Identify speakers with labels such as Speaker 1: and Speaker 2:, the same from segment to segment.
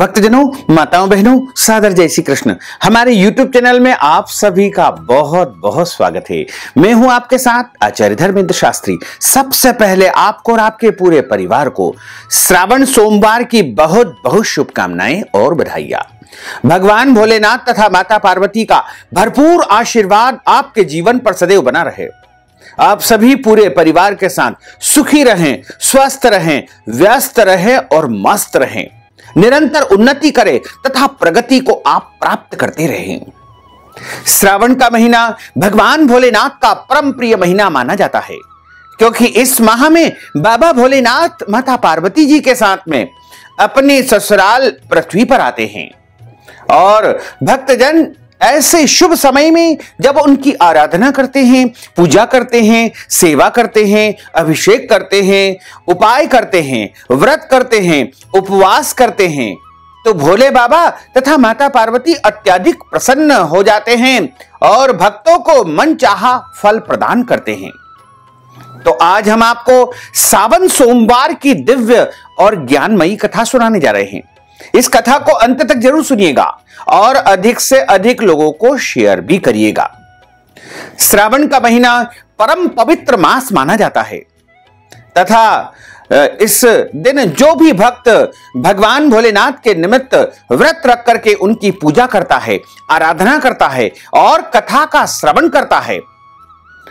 Speaker 1: भक्तजनों, माताओं, बहनों, सादर जय श्री कृष्ण। हमारे YouTube चैनल में आप सभी का बहुत बहुत स्वागत है। मैं हूं आपके साथ आचार्य धर्मेंद्र शास्त्री। सबसे पहले आपको और आपके पूरे परिवार को श्रावण सोमवार की बहुत बहुत शुभकामनाएं और बधाइयां। भगवान भोलेनाथ तथा माता पार्वती का भरपूर आशीर्वाद आपके जीवन पर सदैव बना रहे। आप सभी पूरे परिवार के साथ सुखी रहें, स्वस्थ रहें, व्यस्त रहें और मस्त रहें, निरंतर उन्नति करें तथा प्रगति को आप प्राप्त करते रहें। श्रावण का महीना भगवान भोलेनाथ का परम प्रिय महीना माना जाता है, क्योंकि इस माह में बाबा भोलेनाथ माता पार्वती जी के साथ में अपने ससुराल पृथ्वी पर आते हैं और भक्तजन ऐसे शुभ समय में जब उनकी आराधना करते हैं, पूजा करते हैं, सेवा करते हैं, अभिषेक करते हैं, उपाय करते हैं, व्रत करते हैं, उपवास करते हैं, तो भोले बाबा तथा माता पार्वती अत्यधिक प्रसन्न हो जाते हैं और भक्तों को मनचाहा फल प्रदान करते हैं। तो आज हम आपको सावन सोमवार की दिव्य और ज्ञानमयी कथा सुनाने जा रहे हैं। इस कथा को अंत तक जरूर सुनिएगा और अधिक से अधिक लोगों को शेयर भी करिएगा। श्रावण का महीना परम पवित्र मास माना जाता है तथा इस दिन जो भी भक्त भगवान भोलेनाथ के निमित्त व्रत रख करके उनकी पूजा करता है, आराधना करता है और कथा का श्रवण करता है,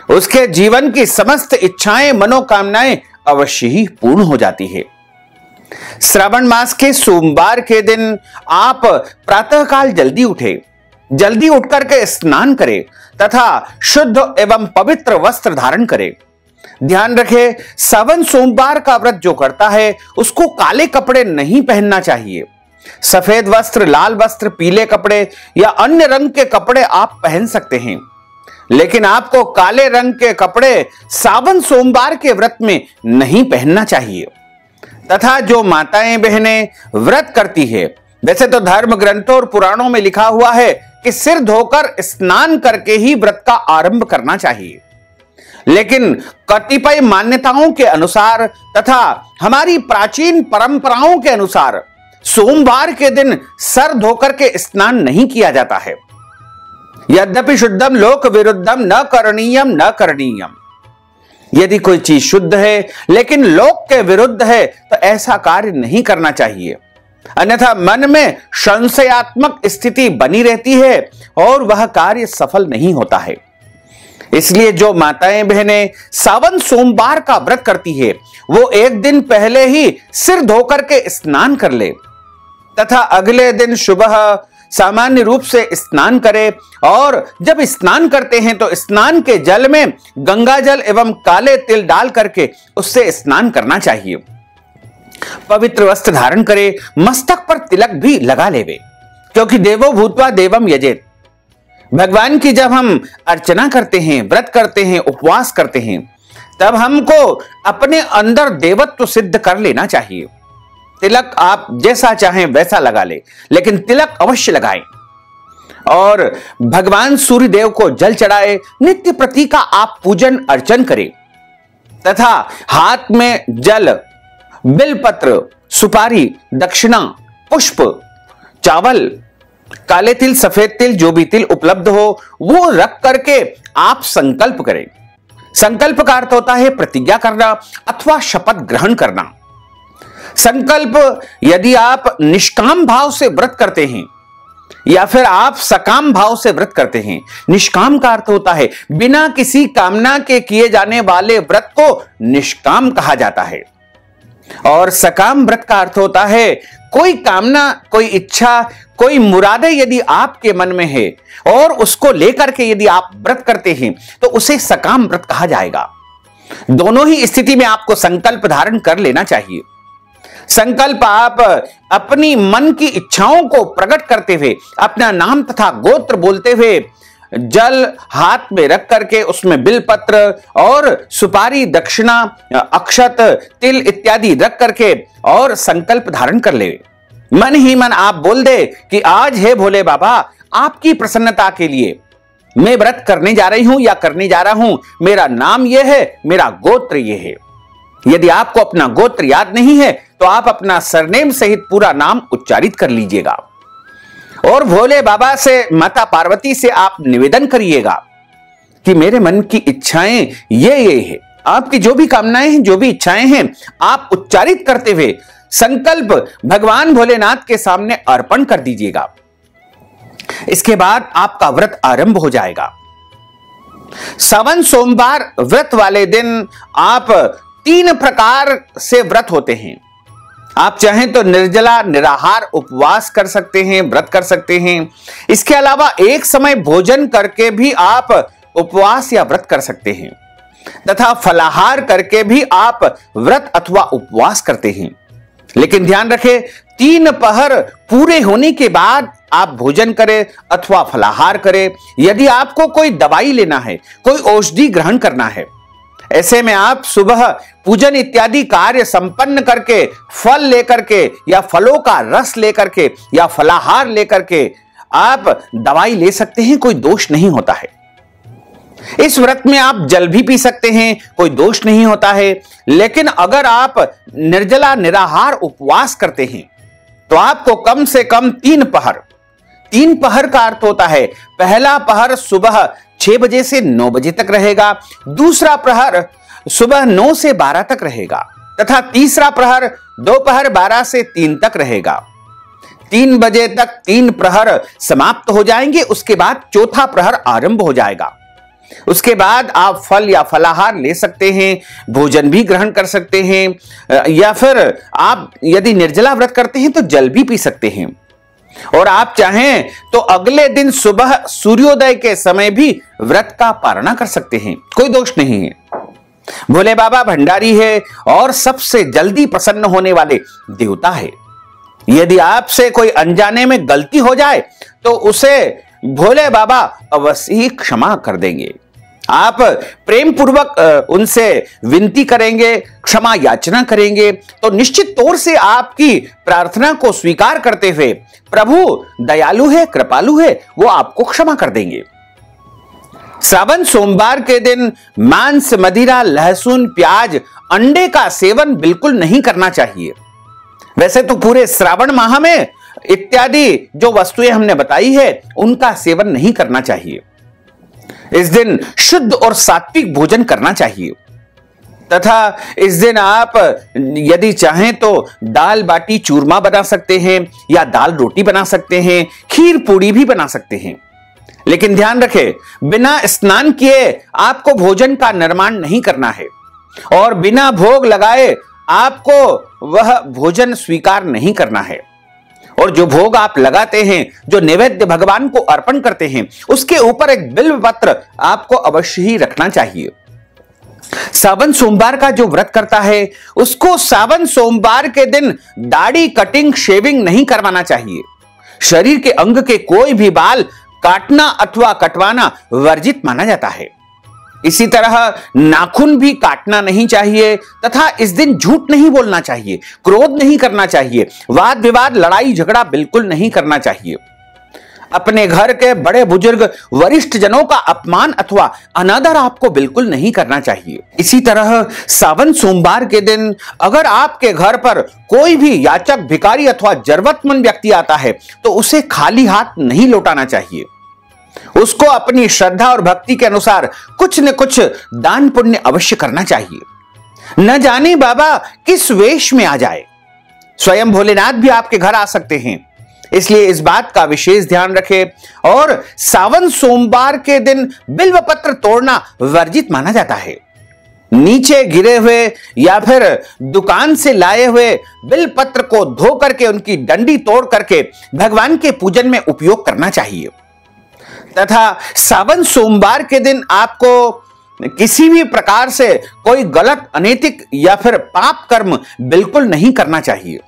Speaker 1: उसके जीवन की समस्त इच्छाएं, मनोकामनाएं अवश्य ही पूर्ण हो जाती है। श्रावण मास के सोमवार के दिन आप प्रातःकाल जल्दी उठे, जल्दी उठकर के स्नान करें तथा शुद्ध एवं पवित्र वस्त्र धारण करें। ध्यान रखें, सावन सोमवार का व्रत जो करता है उसको काले कपड़े नहीं पहनना चाहिए। सफेद वस्त्र, लाल वस्त्र, पीले कपड़े या अन्य रंग के कपड़े आप पहन सकते हैं, लेकिन आपको काले रंग के कपड़े सावन सोमवार के व्रत में नहीं पहनना चाहिए। तथा जो माताएं बहनें व्रत करती है, वैसे तो धर्म ग्रंथों और पुराणों में लिखा हुआ है कि सिर धोकर स्नान करके ही व्रत का आरंभ करना चाहिए, लेकिन कतिपय मान्यताओं के अनुसार तथा हमारी प्राचीन परंपराओं के अनुसार सोमवार के दिन सर धोकर के स्नान नहीं किया जाता है। यद्यपि शुद्धम लोक विरुद्धम न करणीयम न करणीयम। यदि कोई चीज शुद्ध है लेकिन लोक के विरुद्ध है तो ऐसा कार्य नहीं करना चाहिए, अन्यथा मन में संशयात्मक स्थिति बनी रहती है और वह कार्य सफल नहीं होता है। इसलिए जो माताएं बहनें सावन सोमवार का व्रत करती है वो एक दिन पहले ही सिर धोकर के स्नान कर ले तथा अगले दिन सुबह सामान्य रूप से स्नान करें और जब स्नान करते हैं तो स्नान के जल में गंगा जल एवं काले तिल डाल करके उससे स्नान करना चाहिए। पवित्र वस्त्र धारण करें, मस्तक पर तिलक भी लगा लेवे, क्योंकि देवो भूत्वा देवम यजेत। भगवान की जब हम अर्चना करते हैं, व्रत करते हैं, उपवास करते हैं, तब हमको अपने अंदर देवत्व सिद्ध कर लेना चाहिए। तिलक आप जैसा चाहें वैसा लगा ले, लेकिन तिलक अवश्य लगाएं और भगवान सूर्य देव को जल चढ़ाए, नित्य प्रति का आप पूजन अर्चन करें तथा हाथ में जल, बिलपत्र, सुपारी, दक्षिणा, पुष्प, चावल, काले तिल, सफेद तिल, जो भी तिल उपलब्ध हो वो रख करके आप संकल्प करें। संकल्प का अर्थ होता है प्रतिज्ञा करना अथवा शपथ ग्रहण करना। संकल्प यदि आप निष्काम भाव से व्रत करते हैं या फिर आप सकाम भाव से व्रत करते हैं। निष्काम का अर्थ होता है बिना किसी कामना के किए जाने वाले व्रत को निष्काम कहा जाता है, और सकाम व्रत का अर्थ होता है कोई कामना, कोई इच्छा, कोई मुरादे यदि आपके मन में है और उसको लेकर के यदि आप व्रत करते हैं तो उसे सकाम व्रत कहा जाएगा। दोनों ही स्थिति में आपको संकल्प धारण कर लेना चाहिए। संकल्प आप अपनी मन की इच्छाओं को प्रकट करते हुए अपना नाम तथा गोत्र बोलते हुए जल हाथ में रख करके उसमें बिलपत्र और सुपारी, दक्षिणा, अक्षत, तिल इत्यादि रख करके और संकल्प धारण कर ले। मन ही मन आप बोल दे कि आज है भोले बाबा, आपकी प्रसन्नता के लिए मैं व्रत करने जा रही हूं या करने जा रहा हूं, मेरा नाम यह है, मेरा गोत्र यह है। यदि आपको अपना गोत्र याद नहीं है तो आप अपना सरनेम सहित पूरा नाम उच्चारित कर लीजिएगा और भोले बाबा से, माता पार्वती से आप निवेदन करिएगा कि मेरे मन की इच्छाएं ये है। आपकी जो भी कामनाएं हैं, जो भी इच्छाएं हैं, आप उच्चारित करते हुए संकल्प भगवान भोलेनाथ के सामने अर्पण कर दीजिएगा। इसके बाद आपका व्रत आरंभ हो जाएगा। सावन सोमवार व्रत वाले दिन आप 3 प्रकार से व्रत होते हैं। आप चाहें तो निर्जला निराहार उपवास कर सकते हैं, व्रत कर सकते हैं। इसके अलावा एक समय भोजन करके भी आप उपवास या व्रत कर सकते हैं तथा फलाहार करके भी आप व्रत अथवा उपवास करते हैं। लेकिन ध्यान रखें, 3 पहर पूरे होने के बाद आप भोजन करें अथवा फलाहार करें। यदि आपको कोई दवाई लेना है, कोई औषधि ग्रहण करना है, ऐसे में आप सुबह पूजन इत्यादि कार्य संपन्न करके फल लेकर के या फलों का रस लेकर के या फलाहार लेकर के आप दवाई ले सकते हैं, कोई दोष नहीं होता है। इस व्रत में आप जल भी पी सकते हैं, कोई दोष नहीं होता है। लेकिन अगर आप निर्जला निराहार उपवास करते हैं तो आपको कम से कम 3 पहर, 3 पहर का अर्थ होता है पहला पहर सुबह 6 बजे से 9 बजे तक रहेगा, दूसरा प्रहर सुबह 9 से 12 तक रहेगा तथा तीसरा प्रहर दोपहर 12 से 3 तक रहेगा। 3 बजे तक 3 प्रहर समाप्त हो जाएंगे। उसके बाद चौथा प्रहर आरंभ हो जाएगा। उसके बाद आप फल या फलाहार ले सकते हैं, भोजन भी ग्रहण कर सकते हैं या फिर आप यदि निर्जला व्रत करते हैं तो जल भी पी सकते हैं। और आप चाहें तो अगले दिन सुबह सूर्योदय के समय भी व्रत का पारणा कर सकते हैं, कोई दोष नहीं है। भोले बाबा भंडारी है और सबसे जल्दी प्रसन्न होने वाले देवता है। यदि आपसे कोई अनजाने में गलती हो जाए तो उसे भोले बाबा अवश्य ही क्षमा कर देंगे। आप प्रेम पूर्वक उनसे विनती करेंगे, क्षमा याचना करेंगे तो निश्चित तौर से आपकी प्रार्थना को स्वीकार करते हुए प्रभु दयालु है, कृपालु है, वो आपको क्षमा कर देंगे। श्रावण सोमवार के दिन मांस, मदिरा, लहसुन, प्याज, अंडे का सेवन बिल्कुल नहीं करना चाहिए। वैसे तो पूरे श्रावण माह में इत्यादि जो वस्तुएं हमने बताई है उनका सेवन नहीं करना चाहिए। इस दिन शुद्ध और सात्विक भोजन करना चाहिए तथा इस दिन आप यदि चाहें तो दाल बाटी चूरमा बना सकते हैं या दाल रोटी बना सकते हैं, खीर पूड़ी भी बना सकते हैं। लेकिन ध्यान रखें, बिना स्नान किए आपको भोजन का निर्माण नहीं करना है और बिना भोग लगाए आपको वह भोजन स्वीकार नहीं करना है। और जो भोग आप लगाते हैं, जो नैवेद्य भगवान को अर्पण करते हैं, उसके ऊपर एक बिल्व पत्र आपको अवश्य ही रखना चाहिए। सावन सोमवार का जो व्रत करता है उसको सावन सोमवार के दिन दाढ़ी, कटिंग, शेविंग नहीं करवाना चाहिए। शरीर के अंग के कोई भी बाल काटना अथवा कटवाना वर्जित माना जाता है। इसी तरह नाखून भी काटना नहीं चाहिए तथा इस दिन झूठ नहीं बोलना चाहिए, क्रोध नहीं करना चाहिए, वाद विवाद, लड़ाई झगड़ा बिल्कुल नहीं करना चाहिए। अपने घर के बड़े बुजुर्ग, वरिष्ठ जनों का अपमान अथवा अनादर आपको बिल्कुल नहीं करना चाहिए। इसी तरह सावन सोमवार के दिन अगर आपके घर पर कोई भी याचक, भिखारी अथवा जरूरतमंद व्यक्ति आता है तो उसे खाली हाथ नहीं लौटाना चाहिए। उसको अपनी श्रद्धा और भक्ति के अनुसार कुछ न कुछ दान पुण्य अवश्य करना चाहिए। न जाने बाबा किस वेश में आ जाए, स्वयं भोलेनाथ भी आपके घर आ सकते हैं, इसलिए इस बात का विशेष ध्यान रखें। और सावन सोमवार के दिन बिल्व पत्र तोड़ना वर्जित माना जाता है। नीचे गिरे हुए या फिर दुकान से लाए हुए बिल्व पत्र को धो करके उनकी डंडी तोड़ करके भगवान के पूजन में उपयोग करना चाहिए। तथा सावन सोमवार के दिन आपको किसी भी प्रकार से कोई गलत, अनैतिक या फिर पाप कर्म बिल्कुल नहीं करना चाहिए।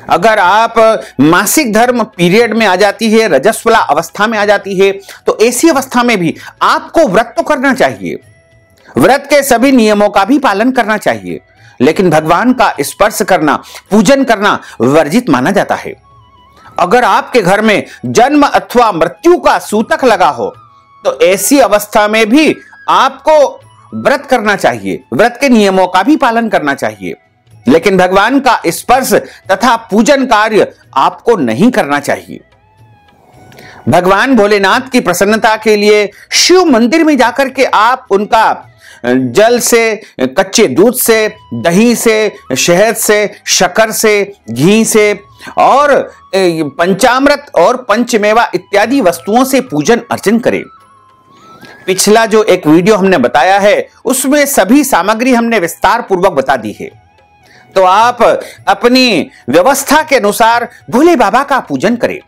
Speaker 1: अगर आप मासिक धर्म पीरियड में आ जाती है, रजस्वला अवस्था में आ जाती है, तो ऐसी अवस्था में भी आपको व्रत तो करना चाहिए। व्रत के सभी नियमों का भी पालन करना चाहिए, लेकिन भगवान का स्पर्श करना, पूजन करना वर्जित माना जाता है। अगर आपके घर में जन्म अथवा मृत्यु का सूतक लगा हो तो ऐसी अवस्था में भी आपको व्रत करना चाहिए, व्रत के नियमों का भी पालन करना चाहिए, लेकिन भगवान का स्पर्श तथा पूजन कार्य आपको नहीं करना चाहिए। भगवान भोलेनाथ की प्रसन्नता के लिए शिव मंदिर में जाकर के आप उनका जल से, कच्चे दूध से, दही से, शहद से, शक्कर से, घी से और पंचामृत और पंचमेवा इत्यादि वस्तुओं से पूजन अर्चन करें। पिछला जो एक वीडियो हमने बताया है उसमें सभी सामग्री हमने विस्तार पूर्वक बता दी है, तो आप अपनी व्यवस्था के अनुसार भोले बाबा का पूजन करें।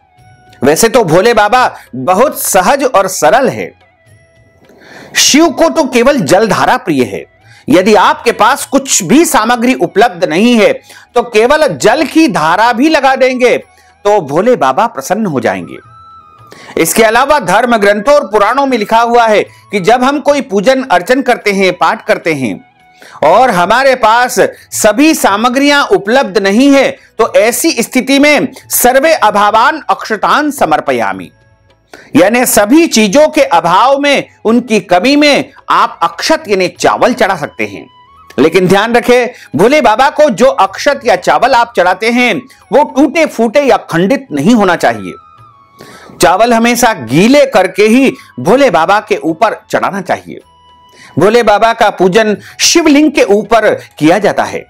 Speaker 1: वैसे तो भोले बाबा बहुत सहज और सरल है। शिव को तो केवल जलधारा प्रिय है। यदि आपके पास कुछ भी सामग्री उपलब्ध नहीं है तो केवल जल की धारा भी लगा देंगे तो भोले बाबा प्रसन्न हो जाएंगे। इसके अलावा धर्म ग्रंथों और पुराणों में लिखा हुआ है कि जब हम कोई पूजन अर्चन करते हैं, पाठ करते हैं और हमारे पास सभी सामग्रियां उपलब्ध नहीं है तो ऐसी स्थिति में सर्वे अभावान अक्षतान समर्पयामि, यानी सभी चीजों के अभाव में, उनकी कमी में आप अक्षत यानी चावल चढ़ा सकते हैं। लेकिन ध्यान रखें, भोले बाबा को जो अक्षत या चावल आप चढ़ाते हैं वो टूटे फूटे या खंडित नहीं होना चाहिए। चावल हमेशा गीले करके ही भोले बाबा के ऊपर चढ़ाना चाहिए। भोले बाबा का पूजन शिवलिंग के ऊपर किया जाता है,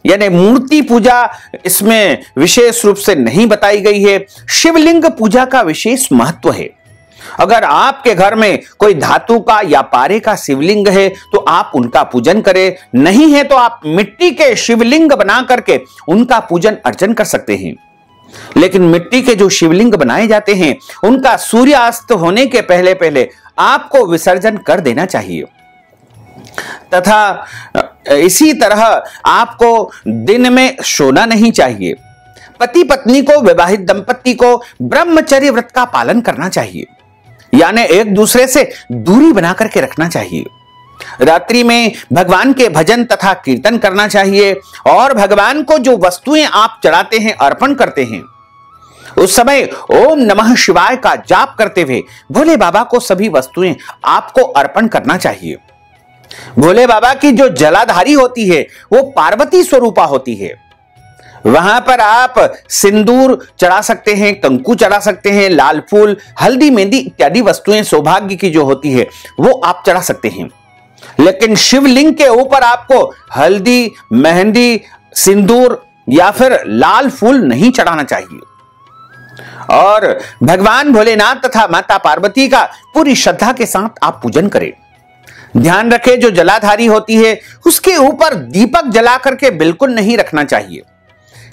Speaker 1: यानी मूर्ति पूजा इसमें विशेष रूप से नहीं बताई गई है। शिवलिंग पूजा का विशेष महत्व है। अगर आपके घर में कोई धातु का या पारे का शिवलिंग है तो आप उनका पूजन करें, नहीं है तो आप मिट्टी के शिवलिंग बना करके उनका पूजन अर्चन कर सकते हैं। लेकिन मिट्टी के जो शिवलिंग बनाए जाते हैं उनका सूर्यास्त होने के पहले पहले आपको विसर्जन कर देना चाहिए। तथा इसी तरह आपको दिन में सोना नहीं चाहिए। पति पत्नी को, विवाहित दंपति को ब्रह्मचर्य व्रत का पालन करना चाहिए, यानी एक दूसरे से दूरी बना करके रखना चाहिए। रात्रि में भगवान के भजन तथा कीर्तन करना चाहिए और भगवान को जो वस्तुएं आप चढ़ाते हैं, अर्पण करते हैं, उस समय ओम नमः शिवाय का जाप करते हुए भोले बाबा को सभी वस्तुएं आपको अर्पण करना चाहिए। भोले बाबा की जो जलाधारी होती है वो पार्वती स्वरूपा होती है। वहां पर आप सिंदूर चढ़ा सकते हैं, कंकु चढ़ा सकते हैं, लाल फूल, हल्दी, मेहंदी इत्यादि वस्तुएं सौभाग्य की जो होती है वो आप चढ़ा सकते हैं। लेकिन शिवलिंग के ऊपर आपको हल्दी, मेहंदी, सिंदूर या फिर लाल फूल नहीं चढ़ाना चाहिए। और भगवान भोलेनाथ तथा माता पार्वती का पूरी श्रद्धा के साथ आप पूजन करें। ध्यान रखें, जो जलाधारी होती है उसके ऊपर दीपक जला करके बिल्कुल नहीं रखना चाहिए।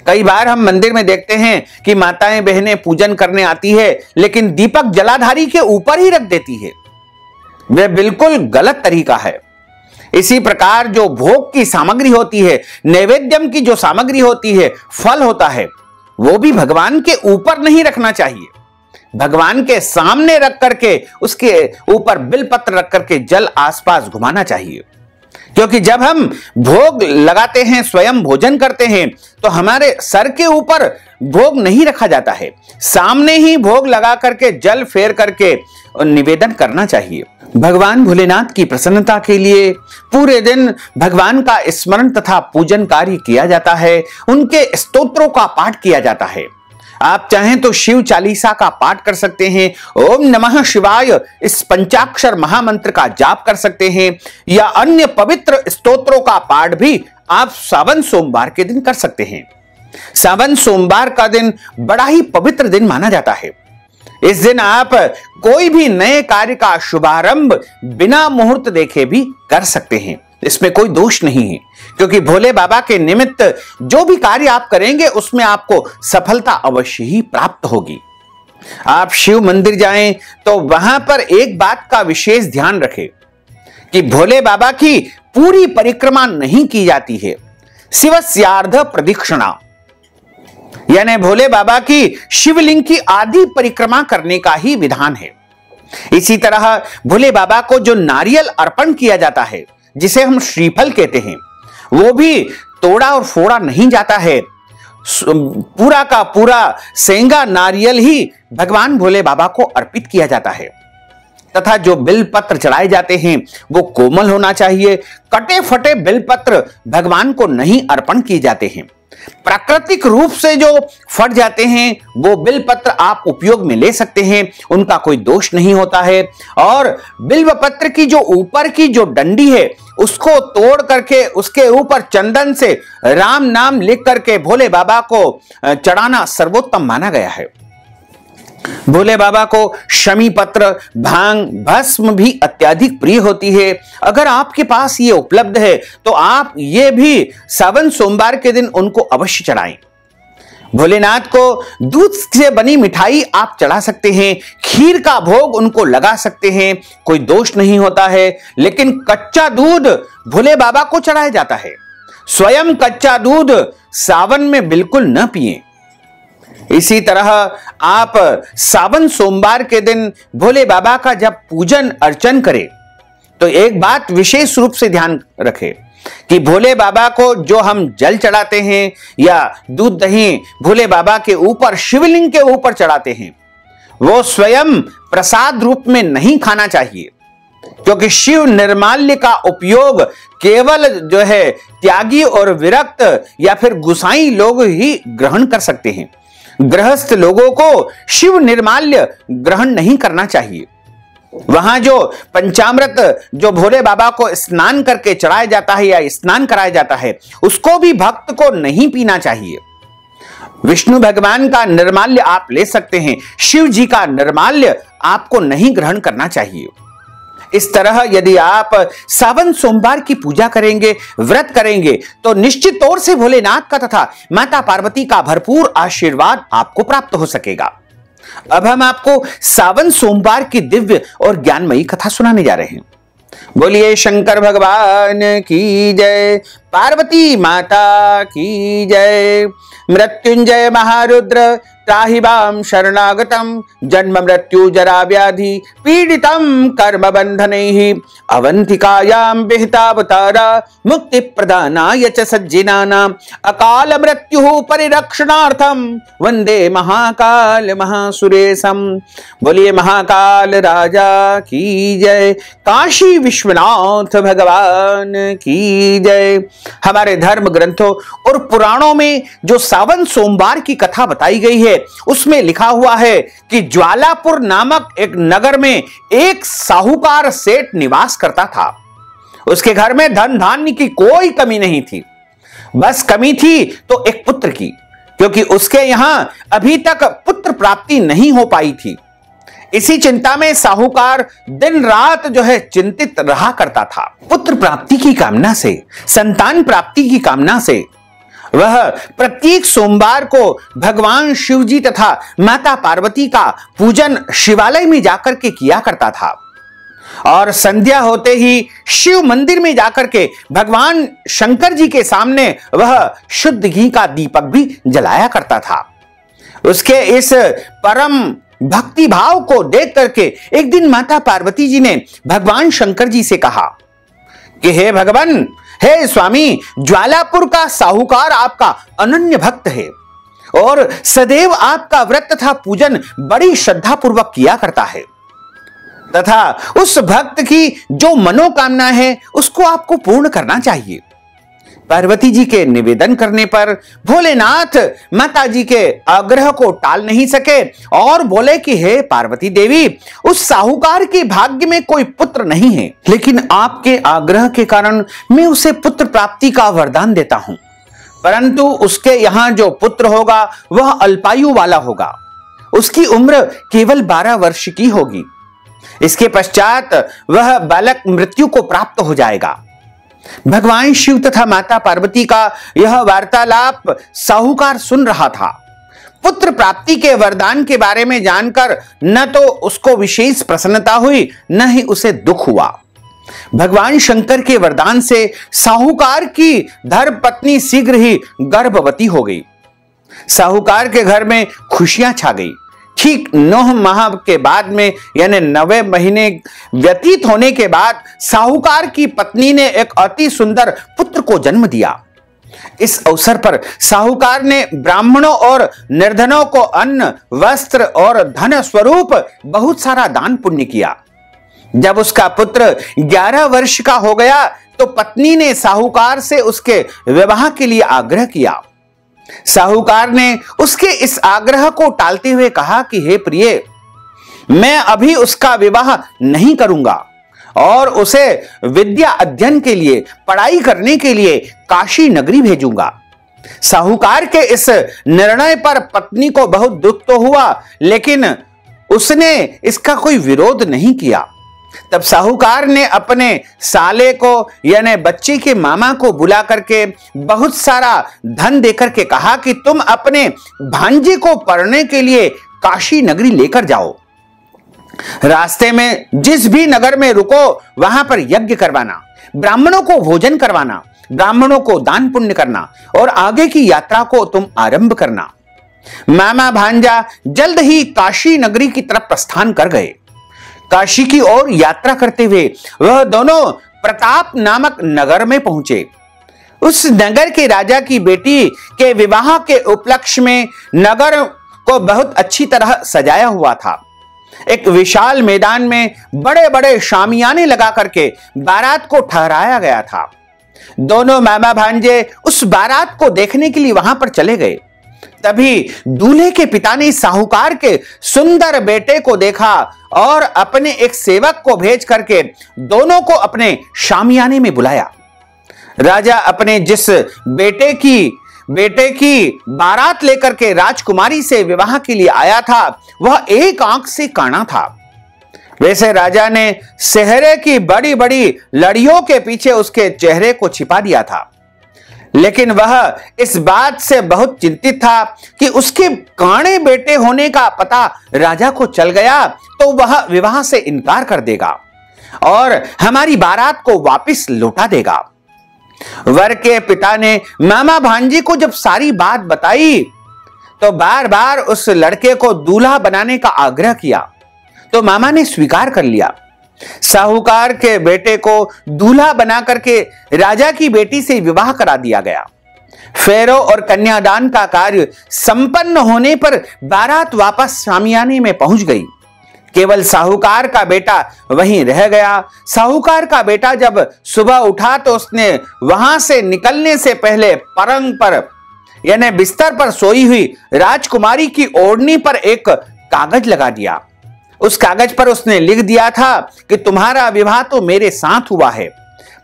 Speaker 1: कई बार हम मंदिर में देखते हैं कि माताएं बहनें पूजन करने आती है लेकिन दीपक जलाधारी के ऊपर ही रख देती है। वह बिल्कुल गलत तरीका है। इसी प्रकार जो भोग की सामग्री होती है, नैवेद्यम की जो सामग्री होती है, फल होता है, वो भी भगवान के ऊपर नहीं रखना चाहिए। भगवान के सामने रख करके उसके ऊपर बिलपत्र रख करके जल आसपास घुमाना चाहिए। क्योंकि जब हम भोग लगाते हैं, स्वयं भोजन करते हैं, तो हमारे सर के ऊपर भोग नहीं रखा जाता है, सामने ही भोग लगा करके जल फेर करके निवेदन करना चाहिए। भगवान भोलेनाथ की प्रसन्नता के लिए पूरे दिन भगवान का स्मरण तथा पूजन कार्य किया जाता है। उनके स्तोत्रों का पाठ किया जाता है। आप चाहें तो शिव चालीसा का पाठ कर सकते हैं, ओम नमः शिवाय इस पंचाक्षर महामंत्र का जाप कर सकते हैं, या अन्य पवित्र स्तोत्रों का पाठ भी आप सावन सोमवार के दिन कर सकते हैं। सावन सोमवार का दिन बड़ा ही पवित्र दिन माना जाता है। इस दिन आप कोई भी नए कार्य का शुभारंभ बिना मुहूर्त देखे भी कर सकते हैं। इसमें कोई दोष नहीं है, क्योंकि भोले बाबा के निमित्त जो भी कार्य आप करेंगे उसमें आपको सफलता अवश्य ही प्राप्त होगी। आप शिव मंदिर जाएं तो वहां पर एक बात का विशेष ध्यान रखें कि भोले बाबा की पूरी परिक्रमा नहीं की जाती है, शिवस्यार्ध प्रदक्षिणा, यानी भोले बाबा की शिवलिंग की आधी परिक्रमा करने का ही विधान है। इसी तरह भोले बाबा को जो नारियल अर्पण किया जाता है, जिसे हम श्रीफल कहते हैं, वो भी तोड़ा और फोड़ा नहीं जाता है। पूरा का पूरा सेंगा नारियल ही भगवान भोले बाबा को अर्पित किया जाता है। तथा जो बिल पत्र चढ़ाए जाते हैं वो कोमल होना चाहिए। कटे फटे बिल पत्र भगवान को नहीं अर्पण किए जाते हैं। प्राकृतिक रूप से जो फट जाते हैं वो बिल पत्र आप उपयोग में ले सकते हैं, उनका कोई दोष नहीं होता है। और बिल्व पत्र की जो ऊपर की जो डंडी है उसको तोड़ करके उसके ऊपर चंदन से राम नाम लिख करके भोले बाबा को चढ़ाना सर्वोत्तम माना गया है। भोले बाबा को शमी पत्र, भांग, भस्म भी अत्यधिक प्रिय होती है। अगर आपके पास ये उपलब्ध है तो आप ये भी सावन सोमवार के दिन उनको अवश्य चढ़ाएं। भोलेनाथ को दूध से बनी मिठाई आप चढ़ा सकते हैं, खीर का भोग उनको लगा सकते हैं, कोई दोष नहीं होता है। लेकिन कच्चा दूध भोले बाबा को चढ़ाया जाता है। स्वयं कच्चा दूध सावन में बिल्कुल न पिएं। इसी तरह आप सावन सोमवार के दिन भोले बाबा का जब पूजन अर्चन करें तो एक बात विशेष रूप से ध्यान रखें कि भोले बाबा को जो हम जल चढ़ाते हैं या दूध दही भोले बाबा के ऊपर, शिवलिंग के ऊपर चढ़ाते हैं, वो स्वयं प्रसाद रूप में नहीं खाना चाहिए, क्योंकि शिव निर्माल्य का उपयोग केवल जो है त्यागी और विरक्त या फिर गुसाई लोग ही ग्रहण कर सकते हैं। गृहस्थ लोगों को शिव निर्माल्य ग्रहण नहीं करना चाहिए। वहां जो पंचामृत जो भोले बाबा को स्नान करके चढ़ाया जाता है या स्नान कराया जाता है उसको भी भक्त को नहीं पीना चाहिए। विष्णु भगवान का निर्माल्य आप ले सकते हैं, शिव जी का निर्माल्य आपको नहीं ग्रहण करना चाहिए। इस तरह यदि आप सावन सोमवार की पूजा करेंगे, व्रत करेंगे तो निश्चित तौर से भोलेनाथ का तथा माता पार्वती का भरपूर आशीर्वाद आपको प्राप्त हो सकेगा। अब हम आपको सावन सोमवार की दिव्य और ज्ञानमयी कथा सुनाने जा रहे हैं। बोलिए शंकर भगवान की जय, पार्वती माता की जय। मृत्युंजय महारुद्र त्राहि मां शरणागतम, जन्म मृत्यु जरा व्याधि पीडितम कर्म बंधनैः, अवंतिकायां विहितावतारा मुक्ति प्रदानाय च सज्जनानां, अकाल मृत्युः परिरक्षणार्थम वंदे महाकाल महासुरेशम। बोलिए महाकाल राजा की जय, काशी विश्वनाथ भगवान की जय। हमारे धर्म ग्रंथों और पुराणों में जो सावन सोमवार की कथा बताई गई है उसमें लिखा हुआ है कि ज्वालापुर नामक एक नगर में एक साहूकार सेठ निवास करता था। उसके घर में धन धान्य की कोई कमी नहीं थी, बस कमी थी तो एक पुत्र की, क्योंकि उसके यहां अभी तक पुत्र प्राप्ति नहीं हो पाई थी। इसी चिंता में साहूकार दिन रात जो है चिंतित रहा करता था। पुत्र प्राप्ति की कामना से, संतान प्राप्ति की कामना से वह प्रत्येक सोमवार को भगवान शिव जी तथा माता पार्वती का पूजन शिवालय में जाकर के किया करता था। और संध्या होते ही शिव मंदिर में जाकर के भगवान शंकर जी के सामने वह शुद्ध घी का दीपक भी जलाया करता था। उसके इस परम भक्ति भाव को देख करके एक दिन माता पार्वती जी ने भगवान शंकर जी से कहा कि हे भगवान, हे स्वामी, ज्वालापुर का साहूकार आपका अनन्य भक्त है और सदैव आपका व्रत तथा पूजन बड़ी श्रद्धा पूर्वक किया करता है, तथा उस भक्त की जो मनोकामना है उसको आपको पूर्ण करना चाहिए। पार्वती जी के निवेदन करने पर भोलेनाथ माता जी के आग्रह को टाल नहीं सके और बोले कि हे पार्वती देवी, उस साहूकार के भाग्य में कोई पुत्र नहीं है, लेकिन आपके आग्रह के कारण मैं उसे पुत्र प्राप्ति का वरदान देता हूं, परंतु उसके यहां जो पुत्र होगा वह अल्पायु वाला होगा। उसकी उम्र केवल 12 वर्ष की होगी। इसके पश्चात वह बालक मृत्यु को प्राप्त हो जाएगा। भगवान शिव तथा माता पार्वती का यह वार्तालाप साहूकार सुन रहा था। पुत्र प्राप्ति के वरदान के बारे में जानकर न तो उसको विशेष प्रसन्नता हुई, न ही उसे दुख हुआ। भगवान शंकर के वरदान से साहूकार की धर्म पत्नी शीघ्र ही गर्भवती हो गई। साहूकार के घर में खुशियां छा गई। ठीक 9 माह के बाद में यानी 9वें महीने व्यतीत होने के बाद साहूकार की पत्नी ने एक अति सुंदर पुत्र को जन्म दिया। इस अवसर पर साहूकार ने ब्राह्मणों और निर्धनों को अन्न, वस्त्र और धन स्वरूप बहुत सारा दान पुण्य किया। जब उसका पुत्र 11 वर्ष का हो गया तो पत्नी ने साहूकार से उसके विवाह के लिए आग्रह किया। साहूकार ने उसके इस आग्रह को टालते हुए कहा कि हे प्रिय, मैं अभी उसका विवाह नहीं करूंगा और उसे विद्या अध्ययन के लिए, पढ़ाई करने के लिए काशी नगरी भेजूंगा। साहूकार के इस निर्णय पर पत्नी को बहुत दुख तो हुआ, लेकिन उसने इसका कोई विरोध नहीं किया। तब साहूकार ने अपने साले को यानी बच्चे के मामा को बुला करके बहुत सारा धन देकर के कहा कि तुम अपने भांजे को पढ़ने के लिए काशी नगरी लेकर जाओ। रास्ते में जिस भी नगर में रुको वहां पर यज्ञ करवाना, ब्राह्मणों को भोजन करवाना, ब्राह्मणों को दान पुण्य करना और आगे की यात्रा को तुम आरंभ करना। मामा भांजा जल्द ही काशी नगरी की तरफ प्रस्थान कर गए। काशी की ओर यात्रा करते हुए वह दोनों प्रताप नामक नगर में पहुंचे। उस नगर के राजा की बेटी के विवाह के उपलक्ष्य में नगर को बहुत अच्छी तरह सजाया हुआ था। एक विशाल मैदान में बड़े बड़े शामियाने लगा करके बारात को ठहराया गया था। दोनों मामा भांजे उस बारात को देखने के लिए वहां पर चले गए। तभी दूल्हे के पिता ने साहूकार के सुंदर बेटे को देखा और अपने एक सेवक को भेज करके दोनों को अपने शामियाने में बुलाया। राजा अपने जिस बेटे की बारात लेकर के राजकुमारी से विवाह के लिए आया था वह एक आंख से काना था। वैसे राजा ने सेहरे की बड़ी बड़ी लड़ियों के पीछे उसके चेहरे को छिपा दिया था, लेकिन वह इस बात से बहुत चिंतित था कि उसके काणे बेटे होने का पता राजा को चल गया तो वह विवाह से इनकार कर देगा और हमारी बारात को वापस लौटा देगा। वर के पिता ने मामा भांजी को जब सारी बात बताई तो बार बार उस लड़के को दूल्हा बनाने का आग्रह किया, तो मामा ने स्वीकार कर लिया। साहूकार के बेटे को दूल्हा बना करके राजा की बेटी से विवाह करा दिया गया। फेरों और कन्यादान का कार्य संपन्न होने पर बारात वापस शामियाने में पहुंच गई। केवल साहूकार का बेटा वहीं रह गया। साहूकार का बेटा जब सुबह उठा तो उसने वहां से निकलने से पहले पलंग पर यानी बिस्तर पर सोई हुई राजकुमारी की ओढ़नी पर एक कागज लगा दिया। उस कागज पर उसने लिख दिया था कि तुम्हारा विवाह तो मेरे साथ हुआ है,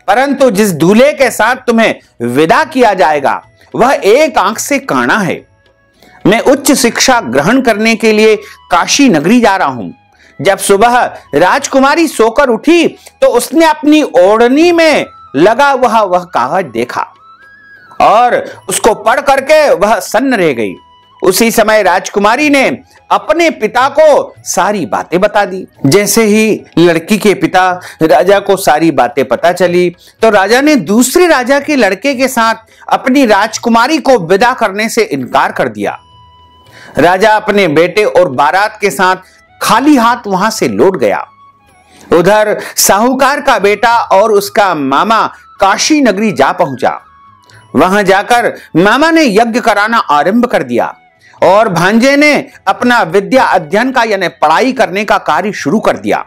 Speaker 1: परंतु जिस दूल्हे के साथ तुम्हें विदा किया जाएगा वह एक आंख से काना है। मैं उच्च शिक्षा ग्रहण करने के लिए काशी नगरी जा रहा हूं। जब सुबह राजकुमारी सोकर उठी तो उसने अपनी ओढ़नी में लगा वह कागज देखा और उसको पढ़ करके वह सन्न रह गई। उसी समय राजकुमारी ने अपने पिता को सारी बातें बता दी। जैसे ही लड़की के पिता राजा को सारी बातें पता चली तो राजा ने दूसरे राजा के लड़के के साथ अपनी राजकुमारी को विदा करने से इनकार कर दिया। राजा अपने बेटे और बारात के साथ खाली हाथ वहां से लौट गया। उधर साहूकार का बेटा और उसका मामा काशी नगरी जा पहुंचा। वहां जाकर मामा ने यज्ञ कराना आरंभ कर दिया और भांजे ने अपना विद्या अध्ययन का यानी पढ़ाई करने का कार्य शुरू कर दिया।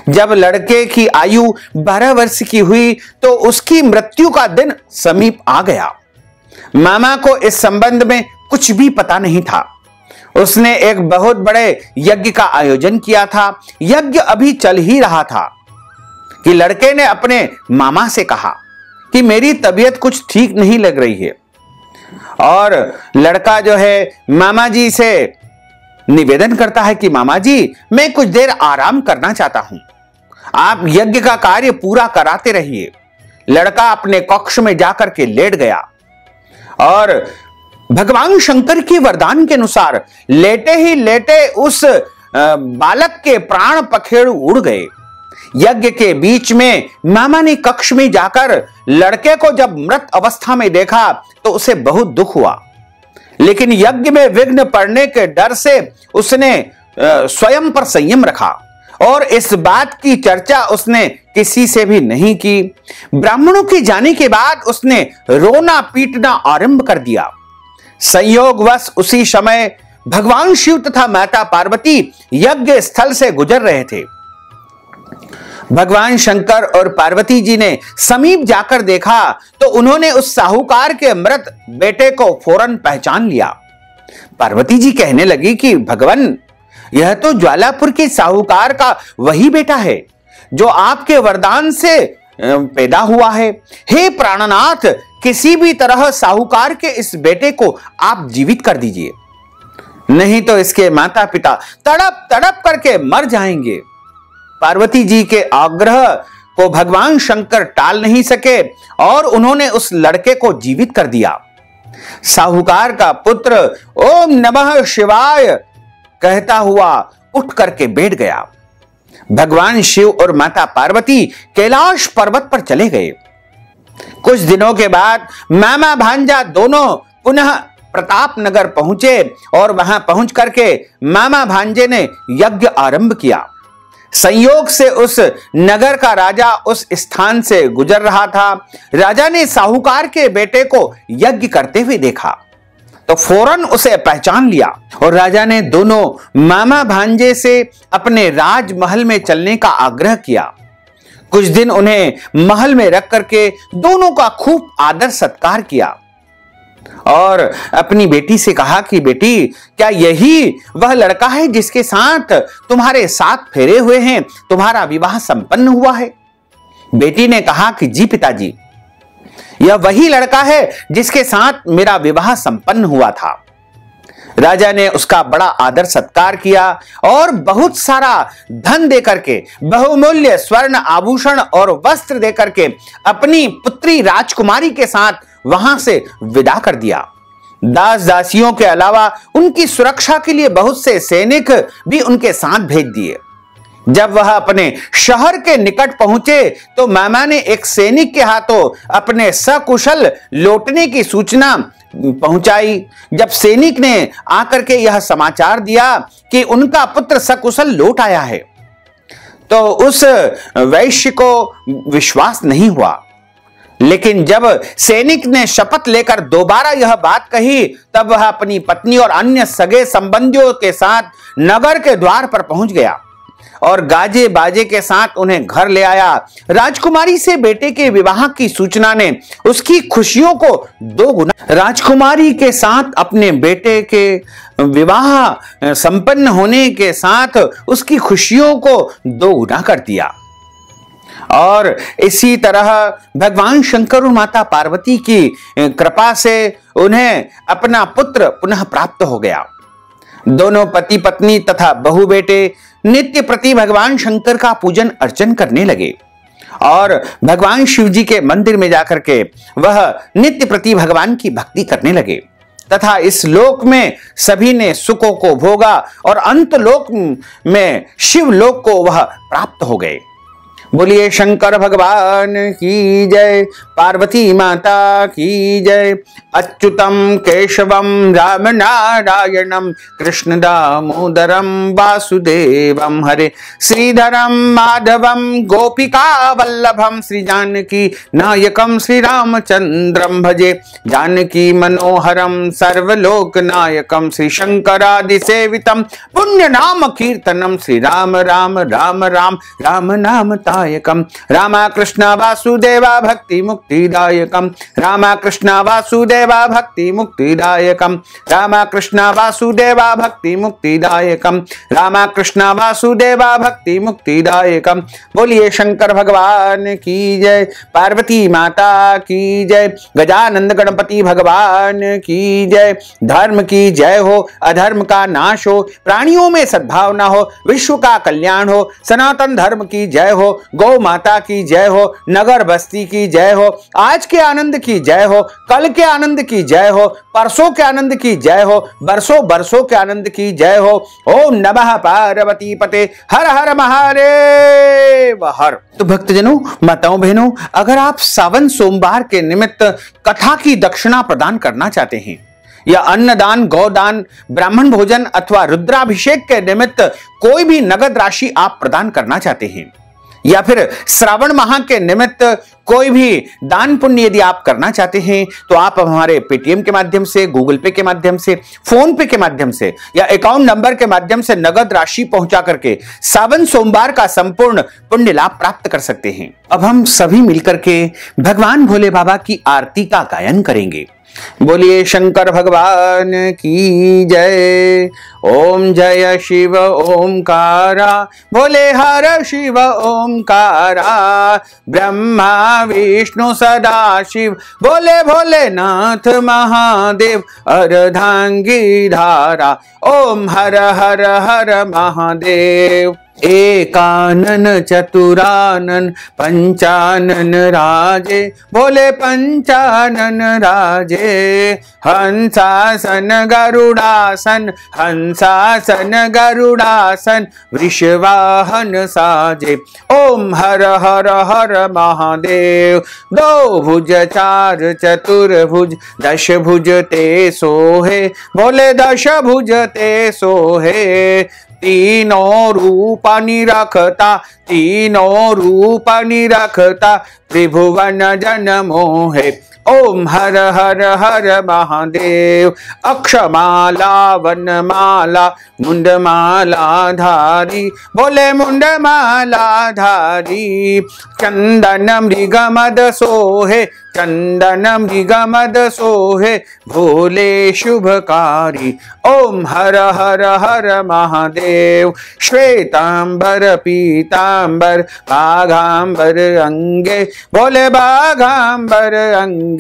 Speaker 1: जब लड़के की आयु 12 वर्ष की हुई तो उसकी मृत्यु का दिन समीप आ गया। मामा को इस संबंध में कुछ भी पता नहीं था। उसने एक बहुत बड़े यज्ञ का आयोजन किया था। यज्ञ अभी चल ही रहा था कि लड़के ने अपने मामा से कहा कि मेरी तबीयत कुछ ठीक नहीं लग रही है, और लड़का जो है मामा जी से निवेदन करता है कि मामा जी, मैं कुछ देर आराम करना चाहता हूं, आप यज्ञ का कार्य पूरा कराते रहिए। लड़का अपने कक्ष में जाकर के लेट गया और भगवान शंकर के वरदान के अनुसार लेटे ही लेटे उस बालक के प्राण पखेरु उड़ गए। यज्ञ के बीच में मामा ने कक्ष में जाकर लड़के को जब मृत अवस्था में देखा तो उसे बहुत दुख हुआ, लेकिन यज्ञ में विघ्न पड़ने के डर से उसने स्वयं पर संयम रखा और इस बात की चर्चा उसने किसी से भी नहीं की। ब्राह्मणों के जाने के बाद उसने रोना पीटना आरंभ कर दिया। संयोगवश उसी समय भगवान शिव तथा माता पार्वती यज्ञ स्थल से गुजर रहे थे। भगवान शंकर और पार्वती जी ने समीप जाकर देखा तो उन्होंने उस साहूकार के मृत बेटे को फौरन पहचान लिया। पार्वती जी कहने लगी कि भगवान, यह तो ज्वालापुर के साहूकार का वही बेटा है जो आपके वरदान से पैदा हुआ है। हे प्राणनाथ, किसी भी तरह साहूकार के इस बेटे को आप जीवित कर दीजिए, नहीं तो इसके माता पिता तड़प तड़प करके मर जाएंगे। पार्वती जी के आग्रह को भगवान शंकर टाल नहीं सके और उन्होंने उस लड़के को जीवित कर दिया। साहूकार का पुत्र ओम नमः शिवाय कहता हुआ उठ करके बैठ गया। भगवान शिव और माता पार्वती कैलाश पर्वत पर चले गए। कुछ दिनों के बाद मामा भांजा दोनों पुनः प्रताप नगर पहुंचे और वहां पहुंच करके मामा भांजे ने यज्ञ आरंभ किया। संयोग से उस नगर का राजा उस स्थान से गुजर रहा था। राजा ने साहूकार के बेटे को यज्ञ करते हुए देखा तो फौरन उसे पहचान लिया और राजा ने दोनों मामा भांजे से अपने राजमहल में चलने का आग्रह किया। कुछ दिन उन्हें महल में रख करके दोनों का खूब आदर सत्कार किया और अपनी बेटी से कहा कि बेटी, क्या यही वह लड़का है जिसके साथ तुम्हारे 7 फेरे हुए हैं, तुम्हारा विवाह संपन्न हुआ है? बेटी ने कहा कि जी पिताजी, यह वही लड़का है जिसके साथ मेरा विवाह संपन्न हुआ था। राजा ने उसका बड़ा आदर सत्कार किया और बहुत सारा धन देकर के, बहुमूल्य स्वर्ण आभूषण और वस्त्र देकर के अपनी पुत्री राजकुमारी के साथ वहां से विदा कर दिया। दास दासियों के अलावा उनकी सुरक्षा के लिए बहुत से सैनिक भी उनके साथ भेज दिए। जब वह अपने शहर के निकट पहुंचे तो मामा ने एक सैनिक के हाथों अपने सकुशल लौटने की सूचना पहुंचाई। जब सैनिक ने आकर के यह समाचार दिया कि उनका पुत्र सकुशल लौट आया है तो उस वैश्य को विश्वास नहीं हुआ। लेकिन जब सैनिक ने शपथ लेकर दोबारा यह बात कही तब वह अपनी पत्नी और अन्य सगे संबंधियों के साथ नगर के द्वार पर पहुंच गया और गाजे बाजे के साथ उन्हें घर ले आया। राजकुमारी से बेटे के विवाह की सूचना ने उसकी खुशियों को 2 गुना। राजकुमारी के साथ अपने बेटे के विवाह संपन्न होने के साथ उसकी खुशियों को 2 गुना कर दिया। और इसी तरह भगवान शंकर और माता पार्वती की कृपा से उन्हें अपना पुत्र पुनः प्राप्त हो गया। दोनों पति पत्नी तथा बहू बेटे नित्य प्रति भगवान शंकर का पूजन अर्चन करने लगे और भगवान शिव जी के मंदिर में जाकर के वह नित्य प्रति भगवान की भक्ति करने लगे तथा इस लोक में सभी ने सुखों को भोगा और अंत लोक में शिव लोक को वह प्राप्त हो गए। बोलिए शंकर भगवान की जय, पार्वती माता की जय। अच्युतम केशवम राम नारायणम कृष्ण दामोदरम वासुदेवम हरे, श्रीधरम माधवम गोपिका वल्लभम, श्री जानकी नायकम श्री रामचंद्रम भजे, जानकी मनोहरम सर्वलोक नायकम, श्री शंकरादि सेवितम पुण्य नाम कीर्तनम, श्री राम राम राम राम राम नाम दायकम, रामा कृष्ण वासुदेवा भक्ति मुक्तिदायकम, रामा कृष्ण वासुदेवा भक्ति मुक्तिदायकम, रामा कृष्ण वासुदेवा भक्ति मुक्तिदायकम, रामा कृष्ण वासुदेवा भक्ति मुक्तिदायकम। बोलिए शंकर भगवान की जय, पार्वती माता की जय, गजानंद गणपति भगवान की जय। धर्म की जय हो, अधर्म का नाश हो, प्राणियों में सद्भावना हो, विश्व का कल्याण हो, सनातन धर्म की जय हो, गौ माता की जय हो, नगर बस्ती की जय हो, आज के आनंद की जय हो, कल के आनंद की जय हो, परसों के आनंद की जय हो, बरसों बरसों के आनंद की जय हो। ओम नमः पार्वती पते, हर हर महादेव हर। तो भक्तजनों, माताओं बहनों, अगर आप सावन सोमवार के निमित्त कथा की दक्षिणा प्रदान करना चाहते हैं या अन्नदान, गौदान, ब्राह्मण भोजन अथवा रुद्राभिषेक के निमित्त कोई भी नगद राशि आप प्रदान करना चाहते हैं या फिर श्रावण माह के निमित्त कोई भी दान पुण्य यदि आप करना चाहते हैं तो आप हमारे पेटीएम के माध्यम से, गूगल पे के माध्यम से, फोन पे के माध्यम से या अकाउंट नंबर के माध्यम से नगद राशि पहुंचा करके सावन सोमवार का संपूर्ण पुण्य लाभ प्राप्त कर सकते हैं। अब हम सभी मिलकर के भगवान भोले बाबा की आरती का गायन करेंगे। बोलिए शंकर भगवान की जय। ओम जय शिव ओमकारा, भोले हर शिव ओमकारा, ब्रह्मा विष्णु सदा शिव, भोले भोलेनाथ महादेव, अर्धांगी धारा, ओम हर हर हर महादेव। एकानन चतुरानन पंचानन राजे, भोले पंचानन राजे, हंसासन गरुड़ासन, हंसासन गरुड़ासन, वृषवाहन साजे, ओम हर हर हर महादेव। दो भुज चार चतुर्भुज, दश भुज ते सोहे, भोले दश भुज ते सोहे, तीनों रूपानी रखता, तीनों रूपानी रखता, त्रिभुवन जन मोहे, ओम हर हर हर महादेव। अक्षमाला वनमाला, मुंडमाला धारी, भोले मुंडमाला धारी, चंदन मृगमद सोहे, चंदन मृगमद सोहे, भोले शुभकारी, ओम हर हर हर महादेव। श्वेतांबर पीतांबर बाघांबर अंगे, भोले बाघांबर अंगे,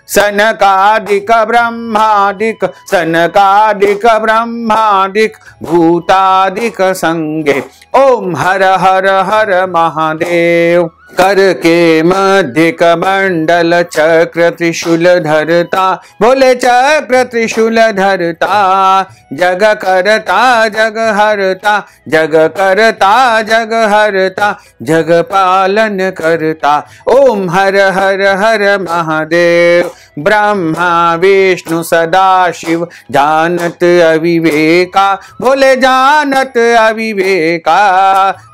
Speaker 1: सनकादिक ब्रह्मादिक, सनकादिक ब्रह्मादिक, भूतादिक संगे, ओम हर हर हर महादेव। कर के मध्य कमंडल चक्र त्रिशूल धरता, भोले चक्र त्रिशूल धरता, जग करता जग हरता, जग करता जग हरता, जग पालन करता, ओम हर हर हर महादेव। ब्रह्मा विष्णु सदा शिव, जानत अविवेका, भोले जानत अविवेका,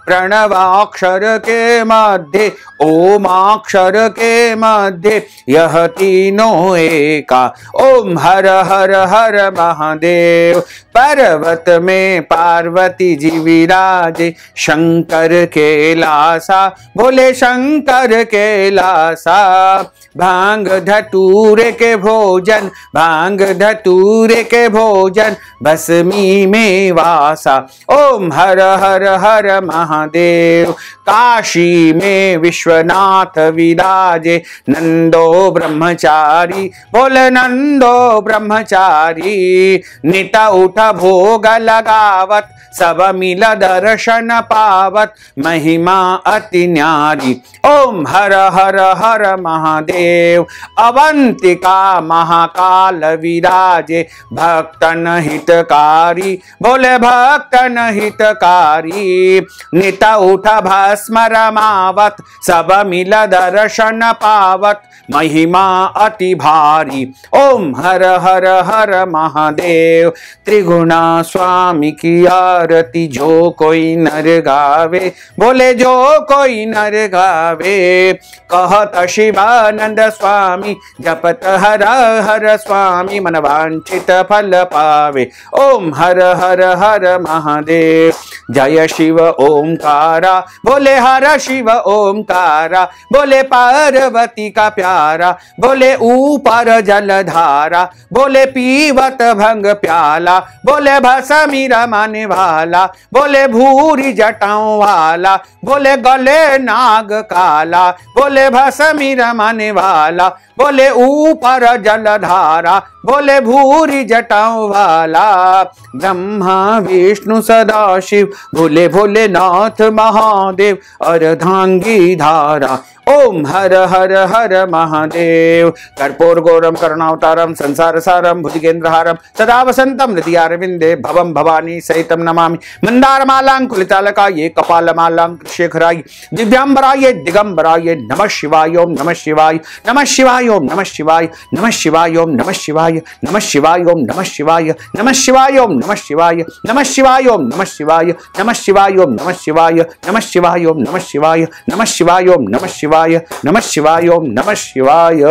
Speaker 1: प्रणवाक्षर के मध्य ओमाक्षर के मध्य, यह तीनों एका, ओम हर हर हर महादेव। पर्वत में पार्वती जी विराजे, शंकर के लासा, भोले शंकर के लासा, भांग धतूरे के भोजन, भांग धतूरे के भोजन, भस्मी में वासा, ओम हर हर हर महादेव। काशी में विश्वनाथ विराजे, नंदो ब्रह्मचारी, बोले नंदो ब्रह्मचारी, निता उठा भोग लगावत, सब मिल दर्शन पावत, महिमा अति न्यारी, ओम हर हर हर महादेव। अवंतिका महाकाल विराजे, भक्तन हितकारी, बोले भक्तन हितकारी, निता उठा भस्म रमावत, सब मिल दर्शन पावत, महिमा अति भारी, ओम हर हर हर महादेव। त्रिगुणा स्वामी की आरती जो कोई नर गावे, बोले जो कोई नर गावे, कहत शिवानंद स्वामी, जपत हर हर स्वामी, मन वांछित फल पावे, ओम हर हर हर महादेव। जय शिव ओमकारा, बोले हर शिव ओमकारा, बोले पार्वती का प्यारा, बोले ऊपर जलधारा, बोले पीवत भंग प्याला, बोले भस्मी रमाने वाला, बोले भूरी जटाओं वाला, बोले गले नाग काला, बोले भस्मी रमाने वाला, बोले ऊपर जलधारा, बोले भूरी जटाओं वाला, ब्रह्मा विष्णु सदा शिव, भोले भोलेनाथ महादेव, अर्धांगी धारा, ओम हर हर हर महादेव। कर्पूर गौरम करुणावतारम संसार सारम भुजगेंद्रहारम सदा वसंतम हृदय अरविंदे भवम भवानी सहितम नमामि। मंदारमालांकुलितालकाये कपालमालांकुशेखराय दिव्यांबराय दिगंबराय नमः शिवाय ओम नमः शिवाय नमः शिवाय ओम नमः शिवाय नमः शिवाय ओम नमः शिवाय नमः शिवाय ओम नमः शिवाय नमः शिवाय ओम नमः शिवाय नमः शिवाय ओम नमः शिवाय नमः शिवाय ओम नमः शिवाय नमः शिवाय ओम नमः शिवाय नमः शिवाय ओम नमः शिवाय शिवाय, नमः शिवाय, ओम नमः शिवाय।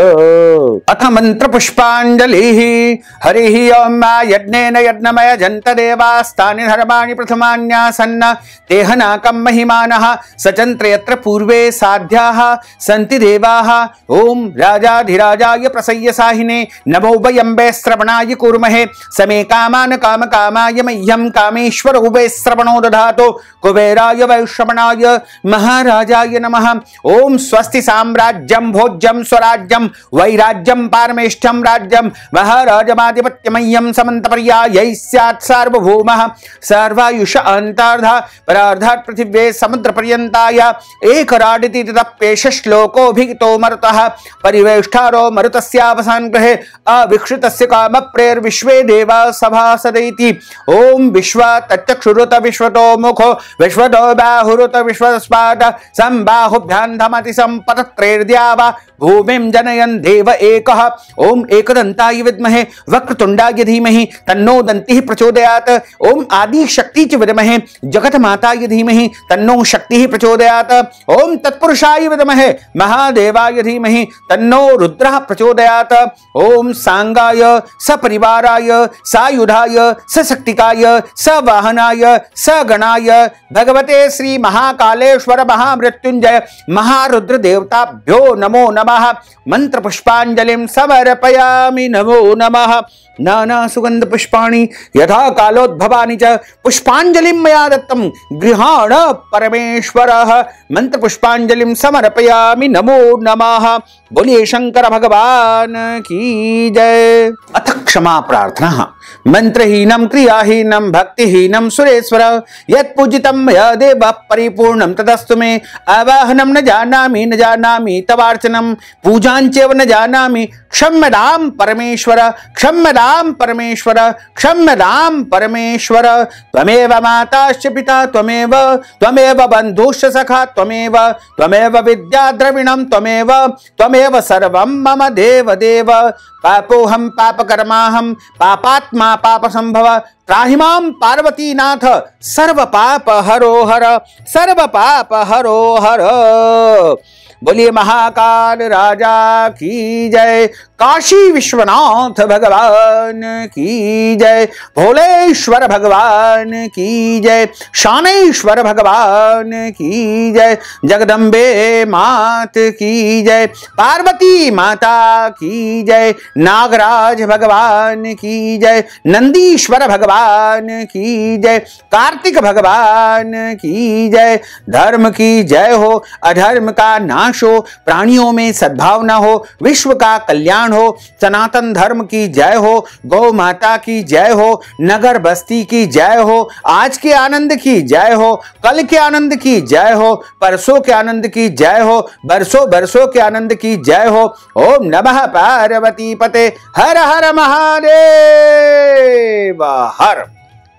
Speaker 1: अथ मंत्र पुष्पांजलिः। हरिः ओम। यज्ञेन यज्ञमय जन्त देवास्तानि धर्माणि प्रथमान्यासन्न तेहनाकं महिमानः सचन्त्र यत्र पूर्वे साध्याः सन्ति देवाः। ओम राजाधिराजाय प्रसय्य साहिने नमो वयम्बे श्रवणाय कुर्महे समे कामान काम कामाय मह्यं कामेश्वर उभे श्रवणो दधातो कुबेराय वैश्रवणाय महाराजाय नमः। ओम स्वस्ति साम्राज्यं भोज्यं स्वराज्यं वैराज्यं पारमेष्ठ्यं राज्यं महाराजमाधिपत्यमह्यं समन्तपर्यायै स्यात् सार्वभौमः सर्वायुष अंतर्धा परार्धात् पृथिव्ये समुद्र पर्यन्ताय एकराडिति तप्येष श्लोकोऽभिहितो मरुतः परिवेष्टारो मरुतस्यावसान ग्रहे अविक्षितस्य कामप्रेर्विश्वे देवा सभासदैति। ओम विश्व तच्चक्षुरुत विश्वतो मुखो विश्वतो बाहुरुत विश्वस्पाद संबाहुभ्यां धमति संपतत्रेर्द्यावा भूमिं जनयन् देव एकः। ओम एकदन्ताय विद्महे वक्रतुण्डाय धीमहि तन्नो दन्तिः प्रचोदयात्। ओम आदि शक्ति च विद्महे जगत माताय धीमहि तन्नो शक्तिः प्रचोदयात्। ओम तत्पुरुषाय विद्महे महादेवाय धीमहि तन्नो रुद्रः प्रचोदयात्। ओम सांगाय सपरिवाराय सायुधाय सशक्तिकाय सवाहनाय सगणाय भगवते श्री महाकालेश्वर महामृत्युंजय महारुद्र देवताभ्यो नमो नमः। मंत्र पुष्पांजलिं समर्पयामि। नमो नमः। नाना सुगंध पुष्पाणि यथा कालोद्भवानि च पुष्पांजलिं मया दत्तं गृहाण परमेश्वरः। मंत्र पुष्पांजलिं समर्पयामि। नमो नमः। बोलिए शंकर भगवान की जय। अथ क्षमा प्रार्थना। मंत्रहीनं क्रियाहीनं भक्तिहीनं सुरेश्वर यत्पूजितं मया देवः परिपूर्णं तदस्तु मे। आवाहनं न जानामि तवार्चनं पूजाञ्चैव न जानामि क्षम्यतां परमेश्वर क्षम्यतां परमेश्वर क्षम्यतां परमेश्वर। त्वमेव माताश्च पिता त्वमेव बन्धुश्च सखा त्वमेव विद्या द्रविणं त्वमेव सर्वं मम देव देव। पापोऽहं पापकर्माहं पापात्मा पापसंभव त्राहि मां पार्वतीनाथ सर्व पाप हरो हर। बोलिए महाकाल राजा की जय। काशी विश्वनाथ भगवान की जय। भोलेश्वर भगवान की जय। शानेश्वर भगवान की जय। जगदम्बे मात की जय। पार्वती माता की जय। नागराज भगवान की जय। नंदीश्वर भगवान की जय। कार्तिक भगवान की जय। धर्म की जय हो, अधर्म का नाश हो, प्राणियों में सद्भावना हो, विश्व का कल्याण हो, सनातन धर्म की जय हो, गौ माता की जय हो, नगर बस्ती की जय हो, आज के आनंद की जय हो, कल के आनंद की जय हो, परसों के आनंद की जय हो, बरसों बरसों के आनंद की जय हो। ओम नमः पार्वती पते हर हर महादेव हर।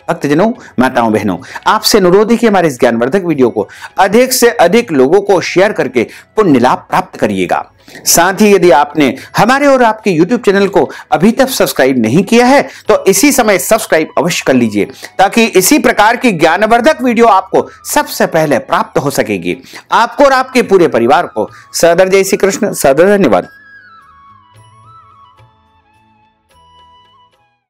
Speaker 1: भक्तजनों, माताओं, बहनों, आपसे अनुरोध है कि हमारे इस ज्ञानवर्धक वीडियो को अधिक से अधिक लोगों को शेयर करके पुण्य लाभ प्राप्त करिएगा। साथ ही यदि आपने हमारे और आपके YouTube चैनल को अभी तक सब्सक्राइब नहीं किया है तो इसी समय सब्सक्राइब अवश्य कर लीजिए ताकि इसी प्रकार की ज्ञानवर्धक वीडियो आपको सबसे पहले प्राप्त हो सकेगी। आपको और आपके पूरे परिवार को सदर जय श्री कृष्ण। सदर धन्यवाद।